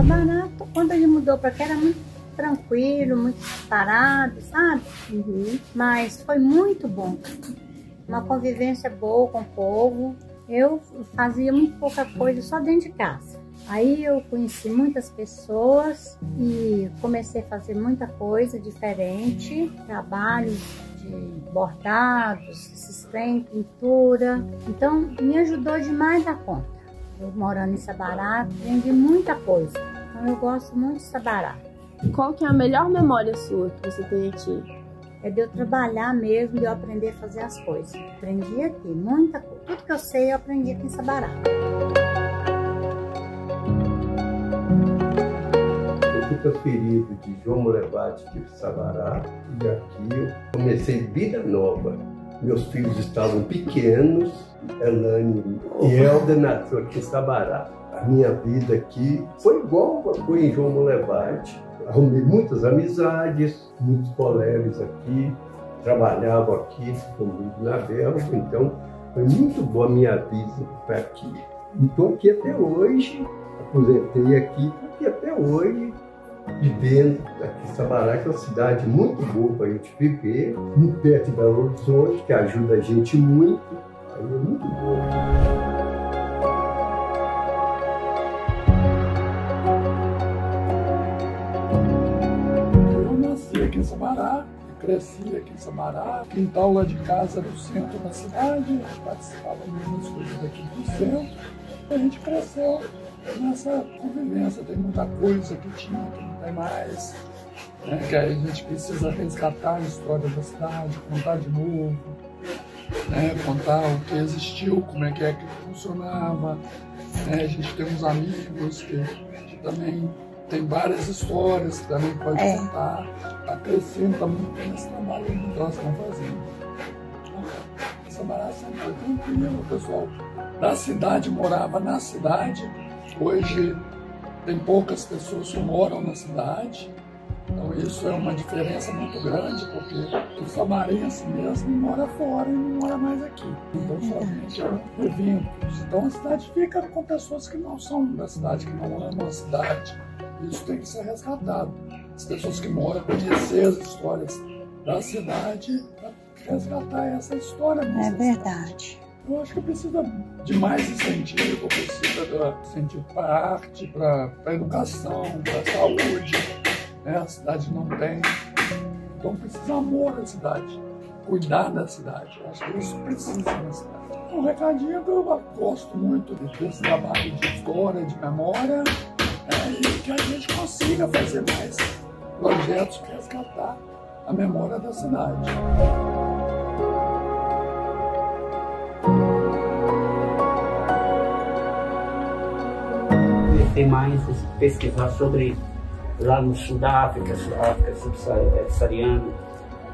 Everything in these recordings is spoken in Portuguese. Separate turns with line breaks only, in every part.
Sabará, quando ele mudou para cá, era muito tranquilo, muito parado, sabe? Mas foi muito bom. Uma convivência boa com o povo. Eu fazia muito pouca coisa só dentro de casa. Aí eu conheci muitas pessoas e comecei a fazer muita coisa diferente, trabalhos de bordados, assistente, pintura. Então me ajudou demais da conta. Eu morando em Sabará, aprendi muita coisa. Então eu gosto muito de Sabará.
Qual que é a melhor memória sua que você tem aqui?
É de eu trabalhar mesmo, de eu aprender a fazer as coisas. Aprendi aqui, muita coisa. Tudo que eu sei, eu aprendi aqui em Sabará.
Eu fui transferido de João Molevade de Sabará e aqui eu comecei vida nova. Meus filhos estavam pequenos, Elane e Helder nasceu aqui em Sabará. A minha vida aqui foi igual foi em João Molevade. Arrumei muitas amizades, muitos colegas aqui, trabalhavam aqui comigo na Belga, então foi muito boa a minha vida aqui. E estou aqui até hoje, aposentei aqui, estou aqui até hoje, vivendo aqui em Sabará, que é uma cidade muito boa para a gente viver, muito perto de Belo Horizonte, que ajuda a gente muito, aí é muito boa.
Aqui em Sabará, cresci aqui em Sabará, quintal lá de casa no centro da cidade, a gente participava de muitas coisas aqui do centro, a gente cresceu nessa convivência, tem muita coisa que tinha, que não tem mais, né, que a gente precisa resgatar a história da cidade, contar de novo, né, contar o que existiu, como é que funcionava, né, a gente tem uns amigos que também tem várias histórias que também pode contar, acrescenta muito nesse trabalho que nós estamos fazendo. Essa Sabará sempre foi tranquilo, o pessoal da cidade morava na cidade, hoje tem poucas pessoas que moram na cidade, então isso é uma diferença muito grande, porque o samarense mesmo mora fora e não mora mais aqui, então somente eventos. Então a cidade fica com pessoas que não são da cidade, que não amam a cidade. Isso tem que ser resgatado. As pessoas que moram conhecer as histórias da cidade para resgatar essa história.
É verdade.
Eu acho que precisa de mais incentivo, precisa de incentivo para a arte, para a educação, para a saúde. Né? A cidade não tem. Então precisa amor à cidade, cuidar da cidade. Eu acho que isso precisa na cidade. Um recadinho que eu gosto muito desse trabalho de história, de memória. E que a gente consiga fazer mais projetos para resgatar a memória da cidade.
Comecei mais a pesquisar sobre lá no sul da África subsaariana,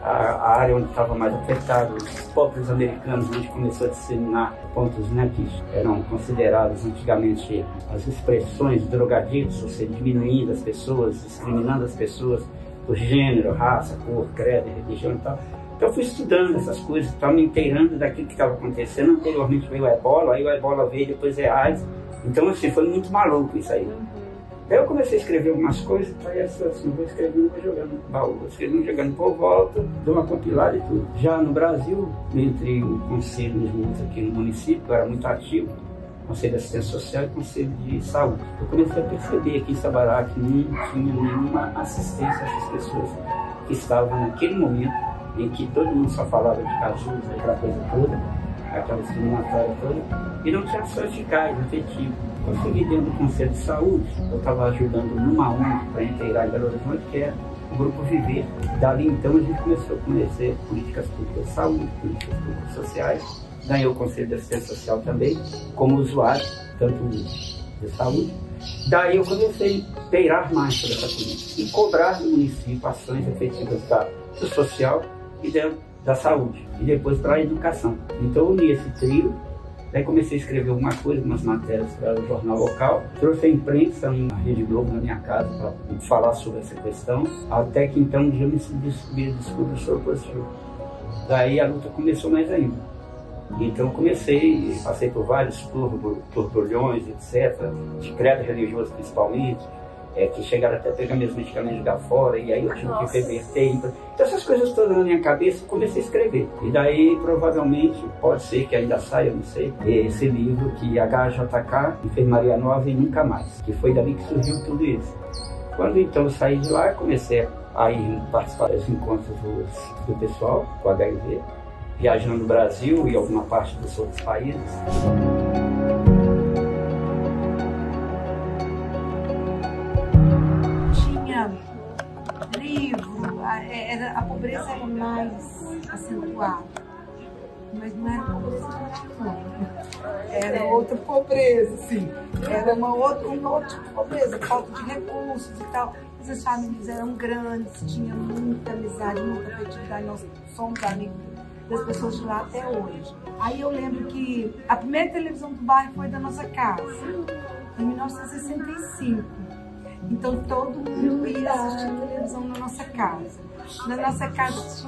a área onde estava mais afetado, os povos americanos, onde começou a disseminar pontos, né, que eram considerados antigamente as expressões drogaditos, ou seja, diminuindo as pessoas, discriminando as pessoas por gênero, raça, cor, credo, religião e tal. Então eu fui estudando essas coisas, estava me inteirando daquilo que estava acontecendo. Anteriormente veio o ebola, aí o ebola veio, depois é AIDS. Então assim, foi muito maluco isso aí. Daí eu comecei a escrever algumas coisas, aí assim, vou escrevendo, vou jogando no baú, vou escrevendo, jogando por volta, dou uma compilada e tudo. Já no Brasil, entre o conselho aqui no município, eu era muito ativo, Conselho de Assistência Social e Conselho de Saúde. Eu comecei a perceber aqui em Sabará que não tinha nenhuma assistência a essas pessoas que estavam naquele momento em que todo mundo só falava de casulos, aquela coisa toda, aquela discriminatória toda, e não tinha ação eficaz, efetiva. Consegui dentro do Conselho de Saúde, eu estava ajudando numa ONG para inteirar em Belo Horizonte, que é o Grupo Viver. Dali então a gente começou a conhecer políticas públicas de saúde, políticas públicas sociais. Ganhei o Conselho de Assistência Social também, como usuário, tanto de saúde. Daí eu comecei a inteirar mais sobre essa política e cobrar do município ações efetivas do social e da saúde, e depois para a educação. Então eu uni esse trio. Daí comecei a escrever alguma coisa, umas matérias para o jornal local. Trouxe a imprensa na Rede Globo na minha casa para falar sobre essa questão. Até que então um dia eu me descobri o soro positivo. Daí a luta começou mais ainda. Então eu passei por vários turbilhões, etc., de credo religioso principalmente, que chegaram até a pegar meus medicamentos e jogar fora, e aí eu tive que reverter. Então essas coisas todas na minha cabeça, eu comecei a escrever. E daí, provavelmente, pode ser que ainda saia, eu não sei, esse livro que HJK, Enfermaria Nova e Nunca Mais, que foi dali que surgiu tudo isso. Quando então eu saí de lá, comecei a ir participar dos encontros do pessoal com HIV, viajando no Brasil e alguma parte dos outros países.
Tinha livro, a pobreza era mais acentuada, mas não era pobreza de fome, era outra pobreza, assim, era uma outra pobreza, falta de recursos e tal. Mas as famílias eram grandes, tinha muita amizade, muita afetividade, nós somos amigos das pessoas de lá até hoje. Aí eu lembro que a primeira televisão do bairro foi da nossa casa, em 1965. Então todo mundo ia assistir televisão na nossa casa. Na nossa casa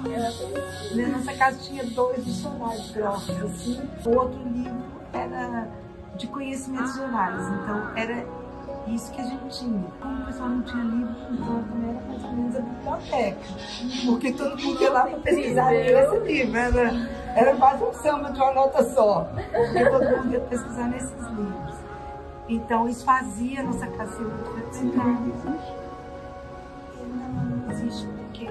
tinha 2 dicionários grossos, assim. O outro livro era de conhecimentos gerais, então era isso que a gente tinha. Como o pessoal não tinha livro, então também era mais ou menos a biblioteca, porque todo mundo ia lá para pesquisar nesse livro, era quase um samba de uma nota só, porque todo mundo ia pesquisar nesses livros. Então isso fazia a nossa casa ser muito frequentada. Não existe, porque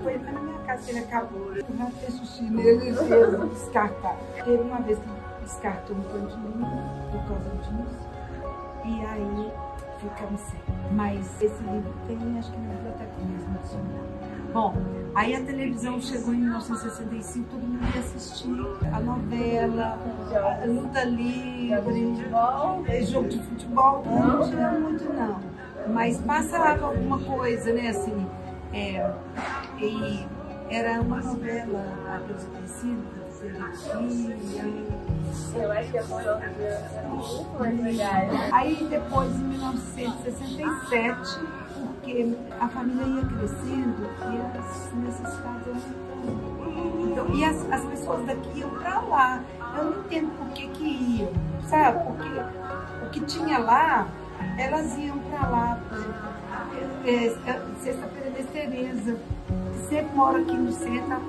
foi até na minha casa que ele acabou. Eu já fiz xixi nele e ele descartar. Teve uma vez que descartou um tanto de mim por causa disso. E aí ficamos sem. Mas esse livro tem, acho que na biblioteca mesmo, adicional. Bom, aí a televisão chegou em 1965, todo mundo ia assistir a novela, a luta livre, jogo de futebol, não tinha muito não. Mas passava alguma coisa, né, assim, e era uma novela, a coisa conhecida,
eu acho que as fotos eram muito mais legais.
Aí depois, em 1967, porque a família ia crescendo e as necessidades aumentando. Então, e as pessoas daqui iam para lá. Eu não entendo por que iam, sabe? Porque o que tinha lá, elas iam para lá. Por exemplo, Sexta-feira de Tereza, que sempre mora aqui no centro.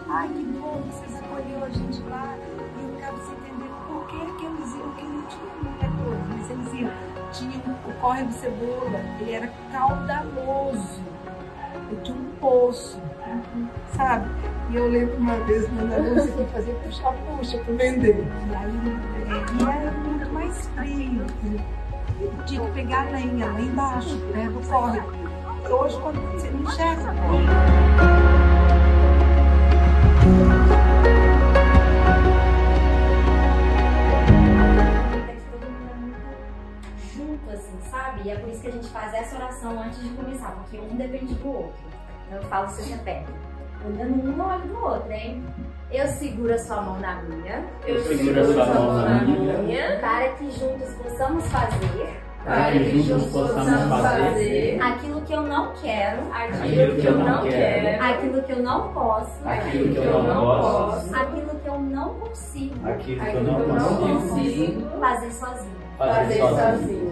Ai, que bom, vocês escolheram a gente lá. E eu ficava sem entender por que eles iam, porque não tinha muita coisa. Mas eles iam. Tinha o córrego Cebola, ele era caudaloso. Ele tinha um poço, sabe? E eu lembro uma vez, na luz aqui, fazia puxa-puxa para vender. E era muito mais frio. Tinha que pegar lenha lá embaixo, perto do córrego. Hoje, quando você não enxerga,
e é por isso que a gente faz essa oração antes de começar, porque um depende do outro. Então eu falo seja perto, olhando um no olho do outro, hein? Eu seguro a sua mão na minha.
Eu seguro a sua mão na minha.
Para que juntos possamos fazer.
Para que juntos possamos fazer.
Aquilo que eu não quero.
Aquilo que eu não quero.
Aquilo que eu não posso.
Aquilo que eu não posso.
Aquilo que eu não consigo.
Aquilo que eu não consigo.
Fazer sozinho.
Fazer sozinho.